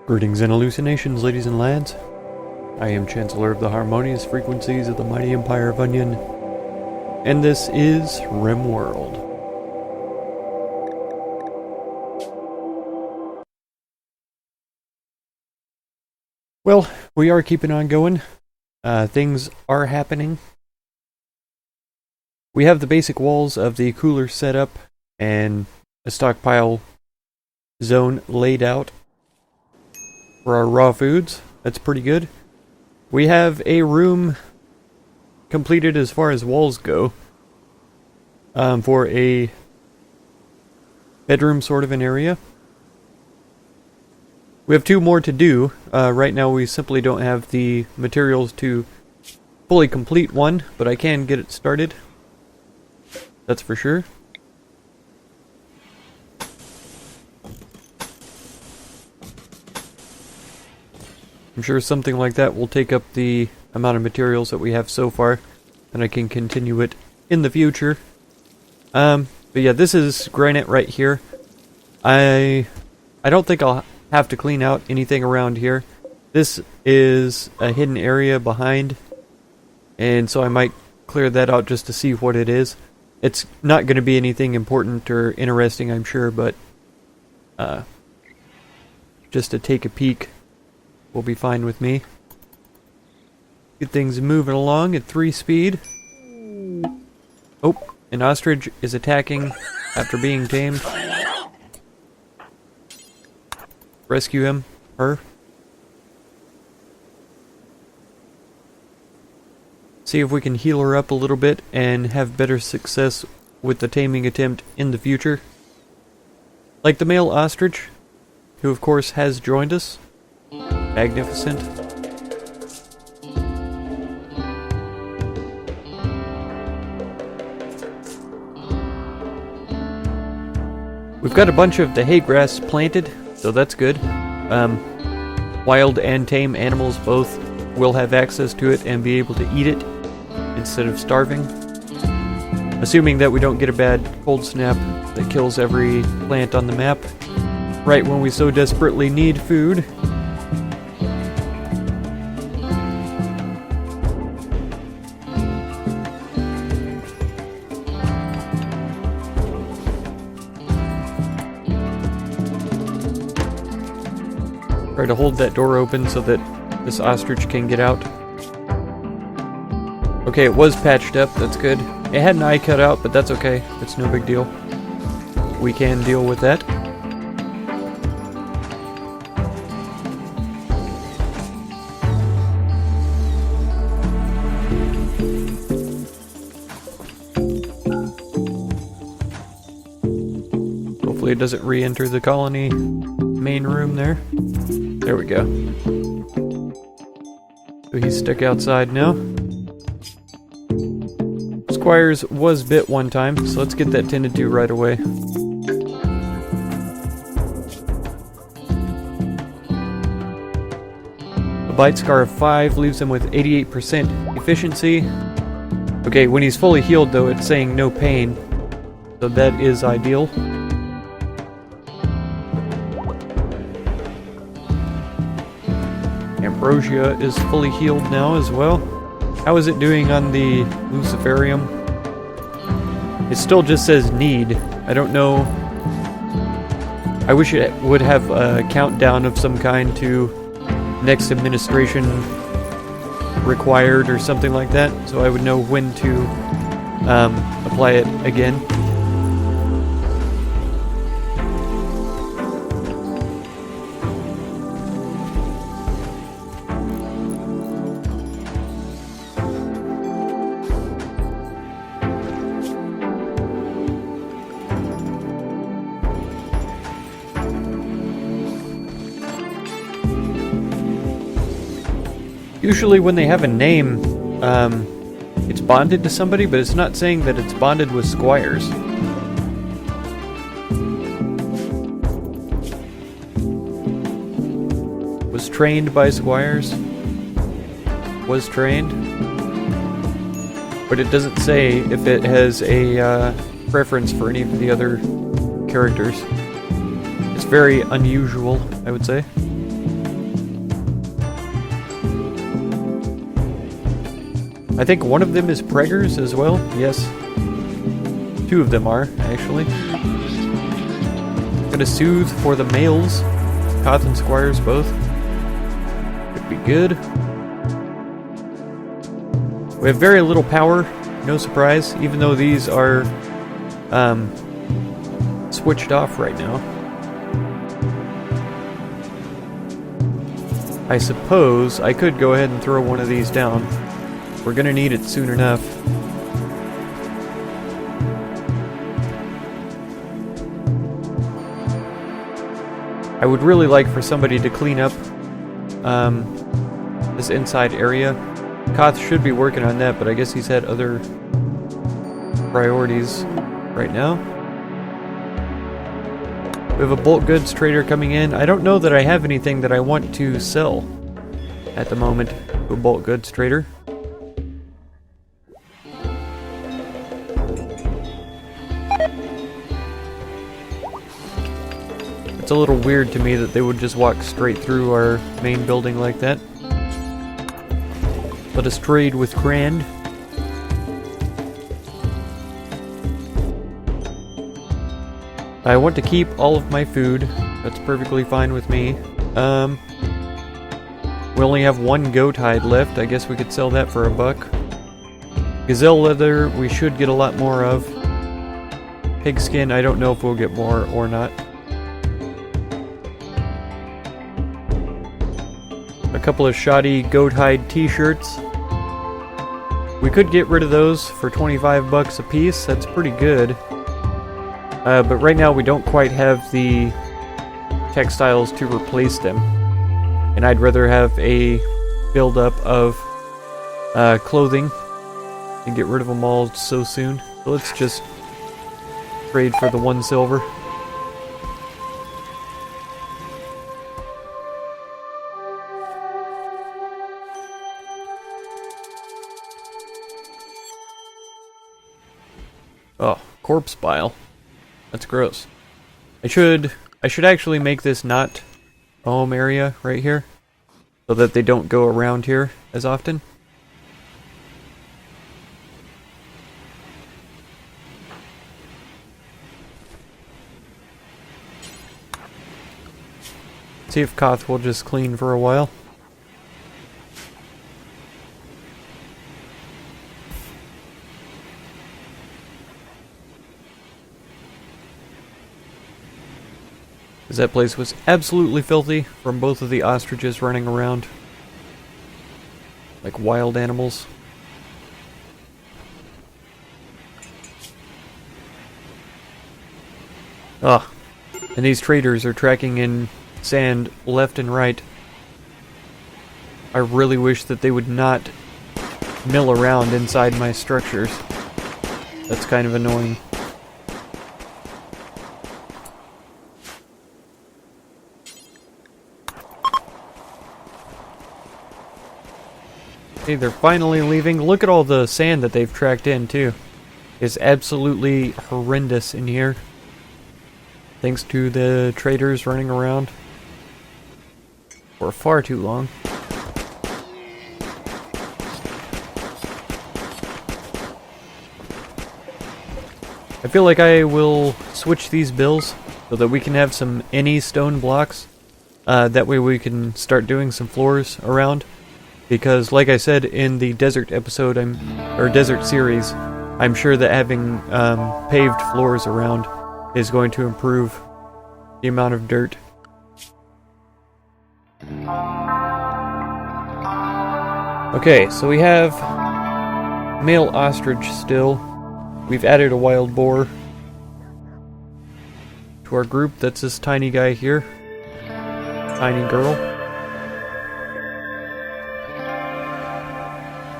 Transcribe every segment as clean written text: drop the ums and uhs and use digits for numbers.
Greetings and hallucinations, ladies and lads. I am Chancellor of the harmonious frequencies of the mighty Empire of Onion, and this is Rimworld. Well, we are keeping on going. Things are happening. We have the basic walls of the cooler set up and a stockpile zone laid out for our raw foods. That's pretty good. We have a room completed as far as walls go for a bedroom sort of an area. We have two more to do. Right now we simply don't have the materials to fully complete one, but I can get it started. That's for sure. I'm sure something like that will take up the amount of materials that we have so far, and I can continue it in the future. But yeah, this is granite right here. I don't think I'll have to clean out anything around here. This is a hidden area behind, and so I might clear that out just to see what it is. It's not going to be anything important or interesting, I'm sure, but just to take a peek will be fine with me. Get things moving along at 3 speed. Oh, an ostrich is attacking after being tamed. Rescue him. Her. See if we can heal her up a little bit and have better success with the taming attempt in the future. Like the male ostrich, who of course has joined us. Magnificent. We've got a bunch of the hay grass planted, so that's good. Wild and tame animals both will have access to it and be able to eat it instead of starving. Assuming that we don't get a bad cold snap that kills every plant on the map right when we so desperately need food. Try to hold that door open so that this ostrich can get out. Okay, it was patched up, that's good. It had an eye cut out, but that's okay. It's no big deal. We can deal with that. Hopefully it doesn't re-enter the colony main room there. There we go. So he's stuck outside now. Squires was bit one time, so let's get that tended to right away. A bite scar of 5 leaves him with 88% efficiency. Okay, when he's fully healed though, it's saying no pain, so that is ideal. Ambrosia is fully healed now as well. How is it doing on the Luciferium? It still just says need. I don't know. I wish it would have a countdown of some kind to next administration required or something like that, so I would know when to apply it again. Usually when they have a name, it's bonded to somebody, but it's not saying that it's bonded with squires. Was trained by squires. Was trained. But it doesn't say if it has a preference for any of the other characters. It's very unusual, I would say. I think one of them is preggers as well. Yes. 2 of them are, actually. Gonna soothe for the males. Koth and Squires both. Could be good. We have very little power. No surprise. Even though these are switched off right now. I suppose I could go ahead and throw one of these down. We're gonna need it soon enough. I would really like for somebody to clean up this inside area. Koth should be working on that, but I guess he's had other priorities right now. We have a bulk goods trader coming in. I don't know that I have anything that I want to sell at the moment to a bulk goods trader. It's a little weird to me that they would just walk straight through our main building like that. Let us trade with Grand. I want to keep all of my food. That's perfectly fine with me. We only have 1 goat hide left. I guess we could sell that for $1. Gazelle leather, we should get a lot more of. Pigskin, I don't know if we'll get more or not. A couple of shoddy goat hide t-shirts. We could get rid of those for $25 a piece. That's pretty good. But right now we don't quite have the textiles to replace them. And I'd rather have a build-up of clothing and get rid of them all so soon. So let's just trade for the 1 silver. Oh, corpse bile. That's gross. I should actually make this not a home area right here, so that they don't go around here as often. See if Koth will just clean for a while. Because that place was absolutely filthy from both of the ostriches running around like wild animals. Ugh. And these traders are tracking in sand left and right. I really wish that they would not mill around inside my structures. That's kind of annoying. Okay, they're finally leaving. Look at all the sand that they've tracked in, too. It's absolutely horrendous in here. Thanks to the traders running around for far too long. I feel like I will switch these bills so that we can have some any stone blocks. That way we can start doing some floors around. Because, like I said in the desert episode, or desert series, I'm sure that having paved floors around is going to improve the amount of dirt. Okay, so we have male ostrich still. We've added a wild boar to our group. That's this tiny guy here. Tiny girl.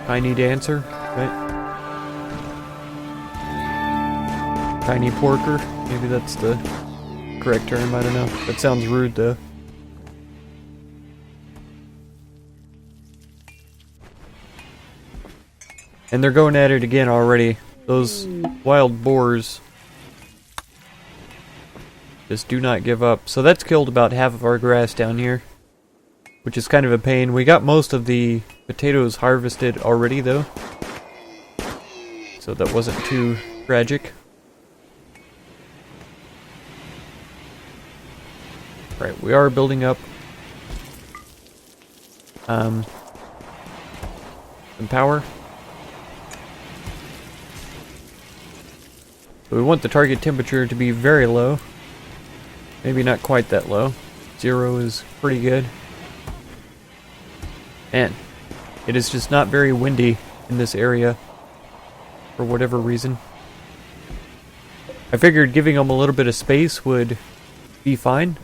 Tiny dancer, right? Tiny porker. Maybe that's the correct term, I don't know. That sounds rude though. And they're going at it again already. Those wild boars just do not give up. So that's killed about half of our grass down here, which is kind of a pain. We got most of the potatoes harvested already though. so that wasn't too tragic. Right, we are building up some power. So we want the target temperature to be very low. Maybe not quite that low. 0 is pretty good. And it is just not very windy in this area for whatever reason. I figured giving them a little bit of space would be fine,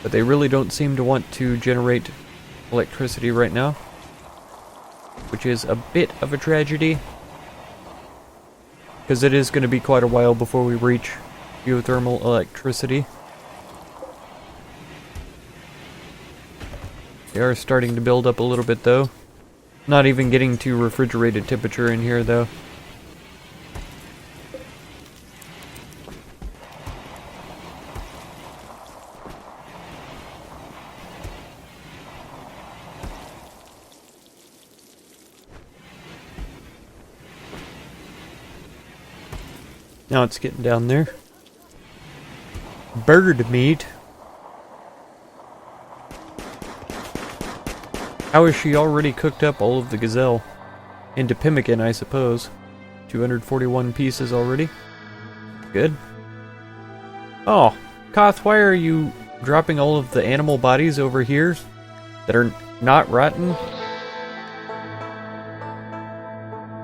but they really don't seem to want to generate electricity right now, which is a bit of a tragedy, because it is going to be quite a while before we reach geothermal electricity. They are starting to build up a little bit though. Not even getting to refrigerated temperature in here though. Now it's getting down there. Bird meat. How has she already cooked up all of the gazelle? Into pemmican, I suppose. 241 pieces already. Good. Oh, Koth, why are you dropping all of the animal bodies over here that are not rotten?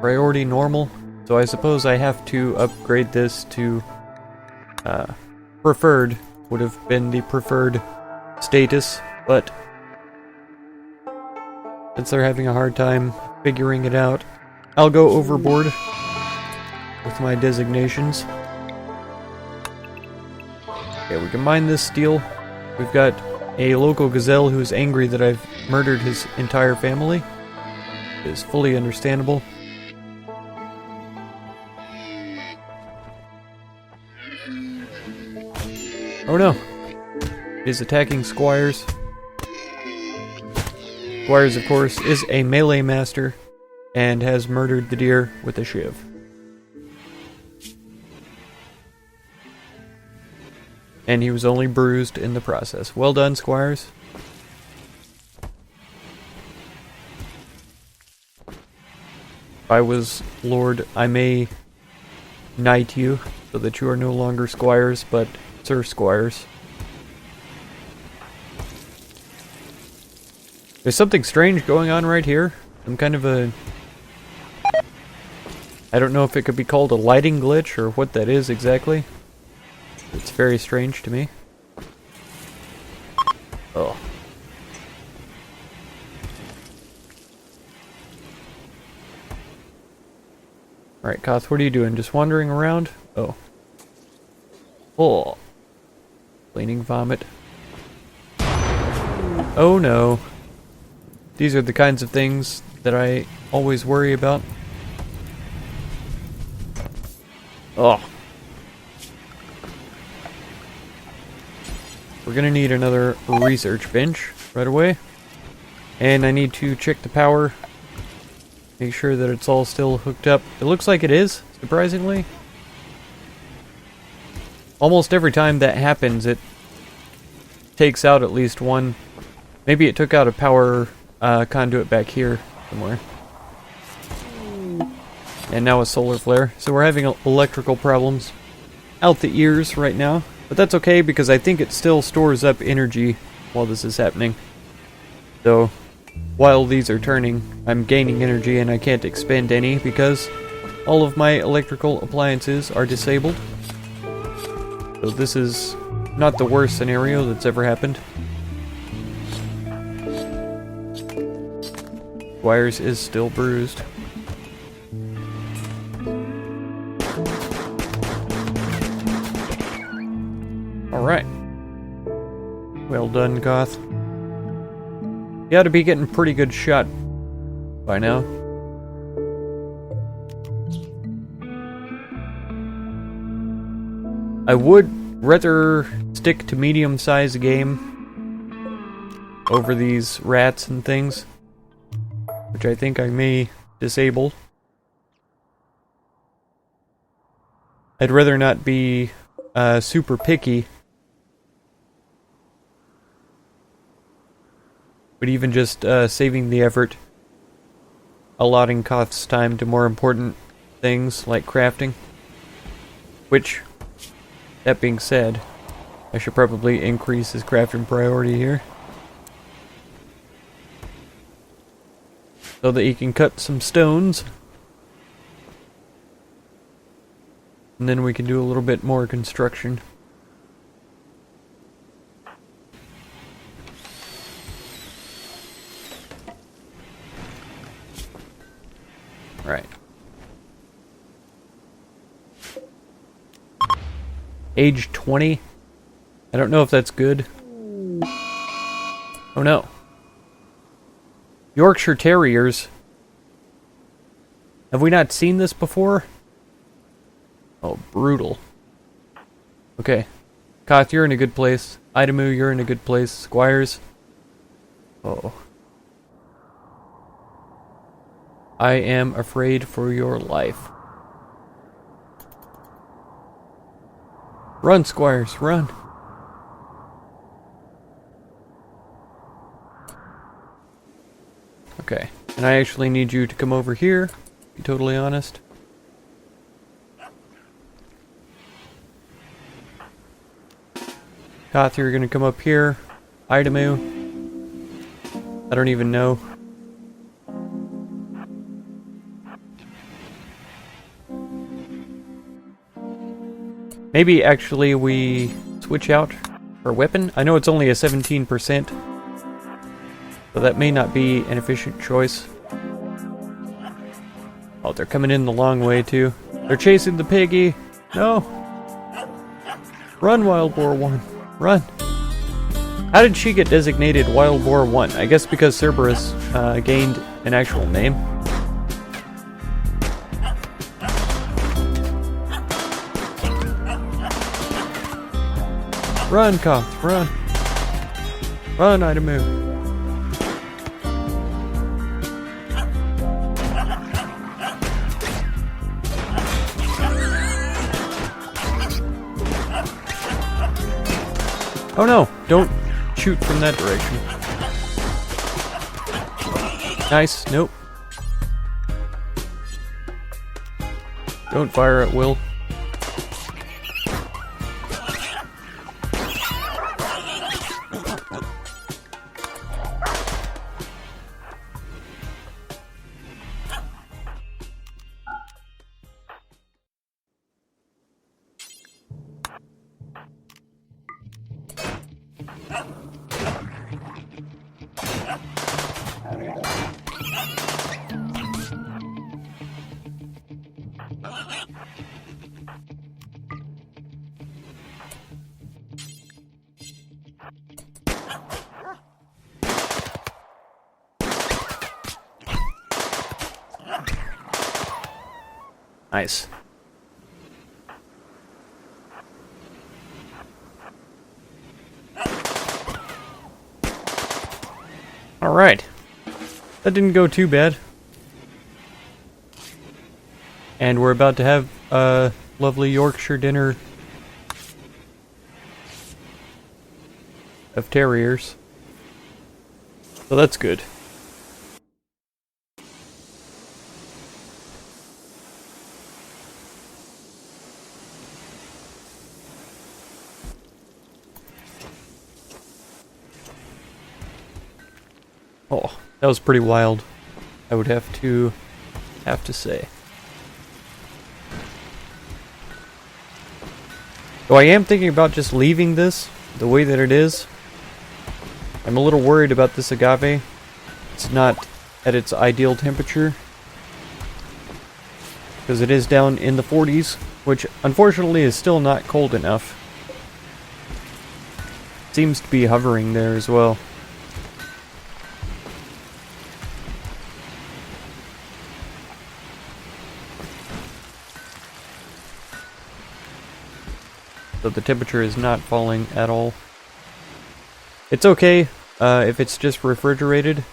Priority normal. So I suppose I have to upgrade this to preferred. Would have been the preferred status, but since they're having a hard time figuring it out, I'll go overboard with my designations. Okay, we can mine this steel. We've got a local gazelle who's angry that I've murdered his entire family. It is fully understandable. Oh no! It is attacking Squires. Squires, of course, is a melee master and has murdered the deer with a shiv. And he was only bruised in the process. Well done, Squires. If I was Lord, I may knight you so that you are no longer Squires, but Sir Squires. There's something strange going on right here. Some kind of a... I don't know if it could be called a lighting glitch or what that is exactly. It's very strange to me. Oh. Alright, Koth, what are you doing? Just wandering around? Oh. Oh. Cleaning vomit. Oh no. These are the kinds of things that I always worry about. Oh. We're gonna need another research bench right away. And I need to check the power. Make sure that it's all still hooked up. It looks like it is, surprisingly. Almost every time that happens, it takes out at least one. Maybe it took out a power conduit back here somewhere. And now a solar flare. So we're having electrical problems out the ears right now. But that's okay because I think it still stores up energy while this is happening. So while these are turning, I'm gaining energy and I can't expend any because all of my electrical appliances are disabled. So this is not the worst scenario that's ever happened. Squires is still bruised. Alright. Well done, Goth. You ought to be getting pretty good shot by now. I would rather stick to medium-sized game over these rats and things, which I think I may disable. I'd rather not be super picky. But even just saving the effort, allotting Koth's time to more important things like crafting. Which, that being said, I should probably increase his crafting priority here. So that he can cut some stones. And then we can do a little bit more construction. Right. Age 20? I don't know if that's good. Oh no. Yorkshire Terriers. Have we not seen this before? Oh, brutal. Okay. Koth, you're in a good place. Idamu, you're in a good place. Squires. Oh. I am afraid for your life. Run, Squires, run. Okay. And I actually need you to come over here, to be totally honest. Koth, you're gonna come up here. Idamu. I don't even know. Maybe actually we switch out our weapon. I know it's only a 17%. So that may not be an efficient choice. Oh, they're coming in the long way too. They're chasing the piggy. No. Run, Wild Boar 1. Run. How did she get designated Wild Boar 1? I guess because Cerberus gained an actual name. Run, Koth, run. Run, Idamu. Oh no, don't shoot from that direction. Nice, nope. Don't fire at will. Nice. Alright. That didn't go too bad. And we're about to have a lovely Yorkshire dinner of terriers. So that's good. Oh, that was pretty wild, I would have to say. Though I am thinking about just leaving this the way that it is. I'm a little worried about this agave. It's not at its ideal temperature, because it is down in the 40s, which unfortunately is still not cold enough. It seems to be hovering there as well. So the temperature is not falling at all. It's okay if it's just refrigerated.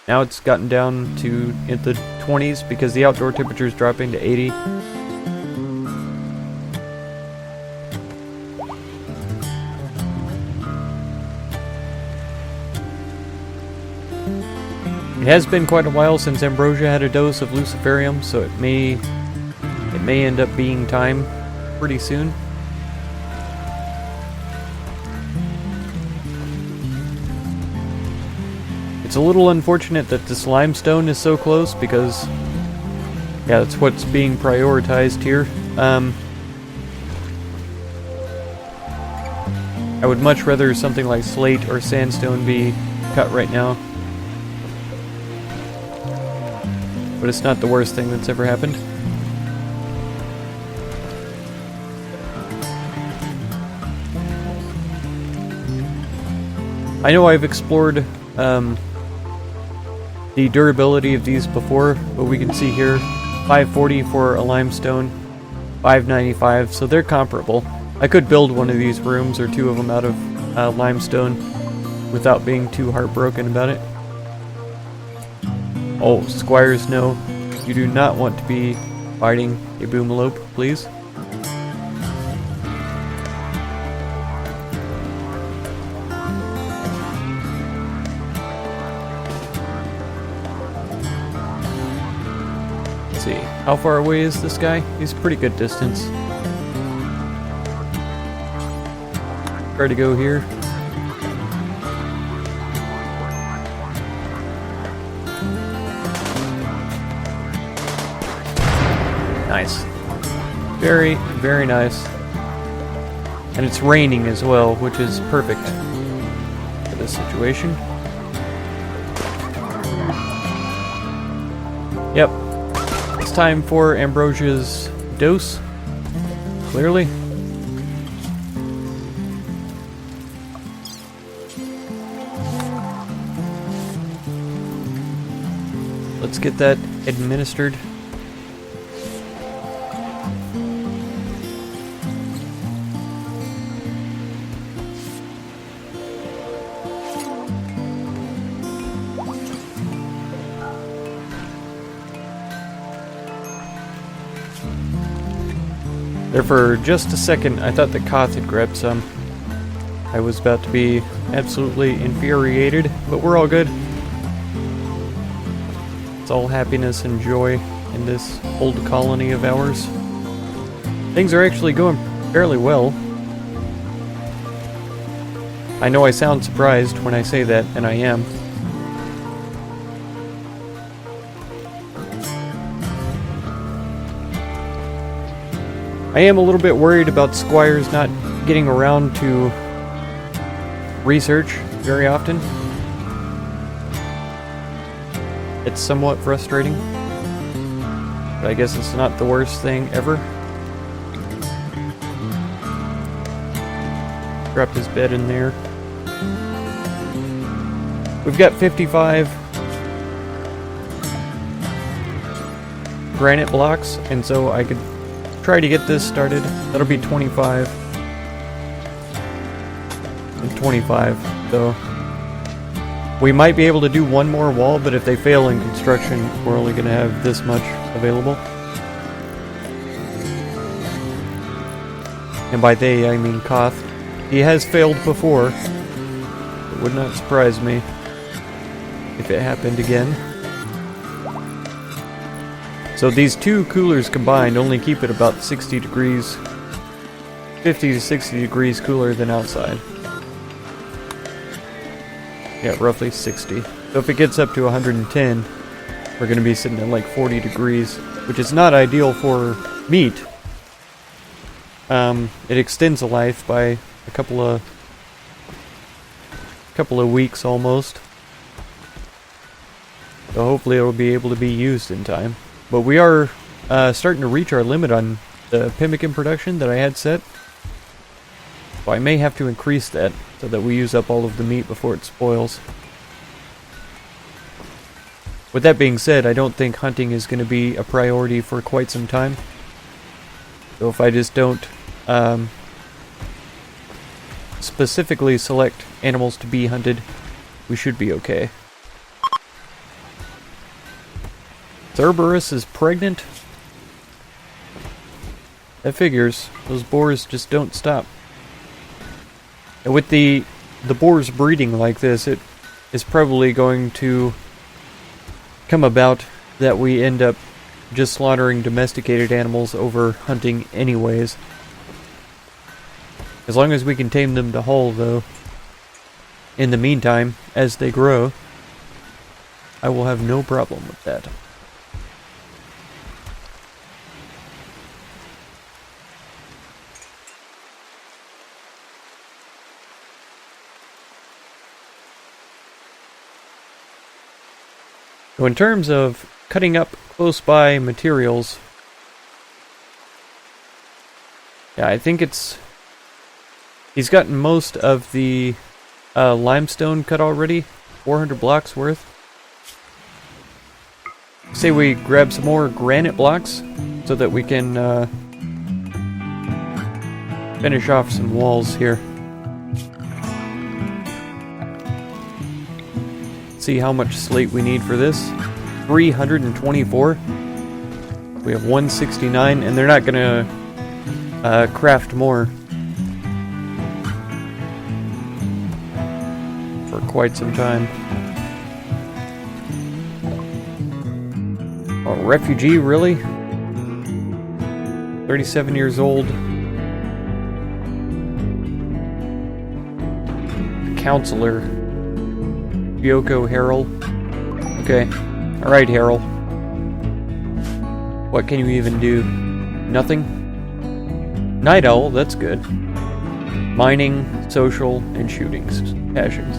Now it's gotten down to in the 20s because the outdoor temperature is dropping to 80. It has been quite a while since Ambrosia had a dose of Luciferium, so it may end up being time pretty soon. It's a little unfortunate that this limestone is so close because, yeah, that's what's being prioritized here. I would much rather something like slate or sandstone be cut right now. But it's not the worst thing that's ever happened. I know I've explored the durability of these before, but we can see here 540 for a limestone, 595, so they're comparable. I could build one of these rooms or two of them out of limestone without being too heartbroken about it. Oh, squires, no. You do not want to be fighting a boomalope, please. Let's see, how far away is this guy? He's a pretty good distance. Try to go here. Nice. Very, very nice. And it's raining as well, which is perfect for this situation. Yep. It's time for Ambrosia's dose. Clearly. Let's get that administered. There for just a second, I thought that Koth had grabbed some. I was about to be absolutely infuriated, but we're all good. It's all happiness and joy in this old colony of ours. Things are actually going fairly well. I know I sound surprised when I say that, and I am. I am a little bit worried about squires not getting around to research very often. It's somewhat frustrating, but I guess it's not the worst thing ever. Drop his bed in there. We've got 55 granite blocks, and so I could try to get this started. That'll be 25 and 25, though. We might be able to do one more wall, but if they fail in construction, we're only going to have this much available. And by they, I mean Koth. He has failed before. It would not surprise me if it happened again. So these two coolers combined only keep it about 60 degrees, 50 to 60 degrees cooler than outside. Yeah, roughly 60. So if it gets up to 110, we're going to be sitting at like 40 degrees, which is not ideal for meat. It extends the life by a couple of weeks almost. So hopefully it will be able to be used in time. But we are starting to reach our limit on the pemmican production that I had set. So I may have to increase that so that we use up all of the meat before it spoils. With that being said, I don't think hunting is going to be a priority for quite some time. So if I just don't specifically select animals to be hunted, we should be okay. Cerberus is pregnant? That figures. Those boars just don't stop. And with the boars breeding like this, it is probably going to come about that we end up just slaughtering domesticated animals over hunting anyways. As long as we can tame them to whole, though. In the meantime, as they grow, I will have no problem with that. So in terms of cutting up close by materials, yeah, I think he's gotten most of the limestone cut already, 400 blocks worth. Say we grab some more granite blocks so that we can finish off some walls here. See how much slate we need for this. 324. We have 169, and they're not gonna craft more for quite some time. Oh, refugee, really? 37 years old. Counselor. Yoko Harold. Okay. Alright, Harold. What can you even do? Nothing? Night Owl, that's good. Mining, social, and shooting passions.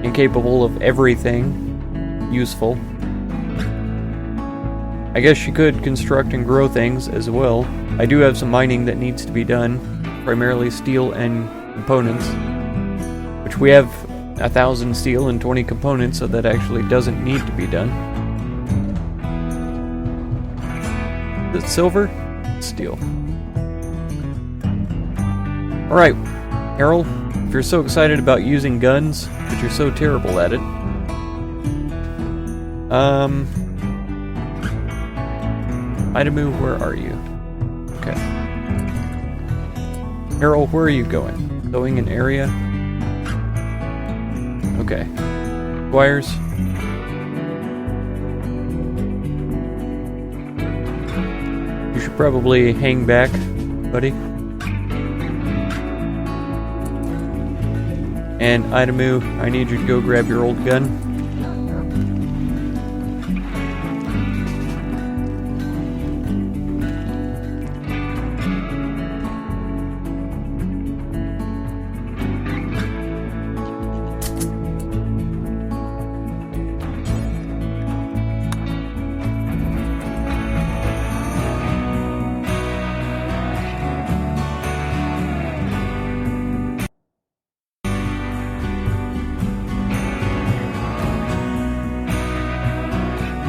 Incapable of everything useful. I guess she could construct and grow things as well. I do have some mining that needs to be done. Primarily steel and components. Which we have 1,000 steel and 20 components, so that actually doesn't need to be done. Is it silver? Steel. Alright, Harold, if you're so excited about using guns, but you're so terrible at it. Idamu, where are you? Okay. Harold, where are you going? Going an area? Okay. Squires. You should probably hang back, buddy. And Idamu, I need you to go grab your old gun.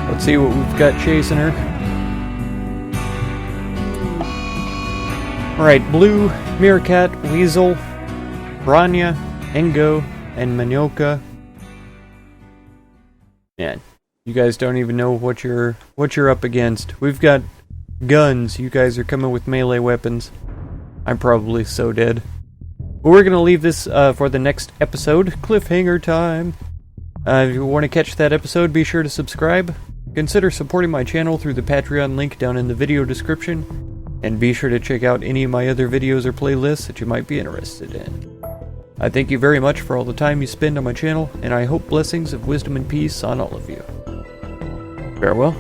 Let's see what we've got chasing her. Alright, Blue, Meerkat, Weasel, Branya, Engo, and Manioka. Man, you guys don't even know what you're up against. We've got guns, you guys are coming with melee weapons. I'm probably so dead. But we're gonna leave this for the next episode. Cliffhanger time. If you want to catch that episode, be sure to subscribe. Consider supporting my channel through the Patreon link down in the video description, and be sure to check out any of my other videos or playlists that you might be interested in. I thank you very much for all the time you spend on my channel, and I hope blessings of wisdom and peace on all of you. Farewell.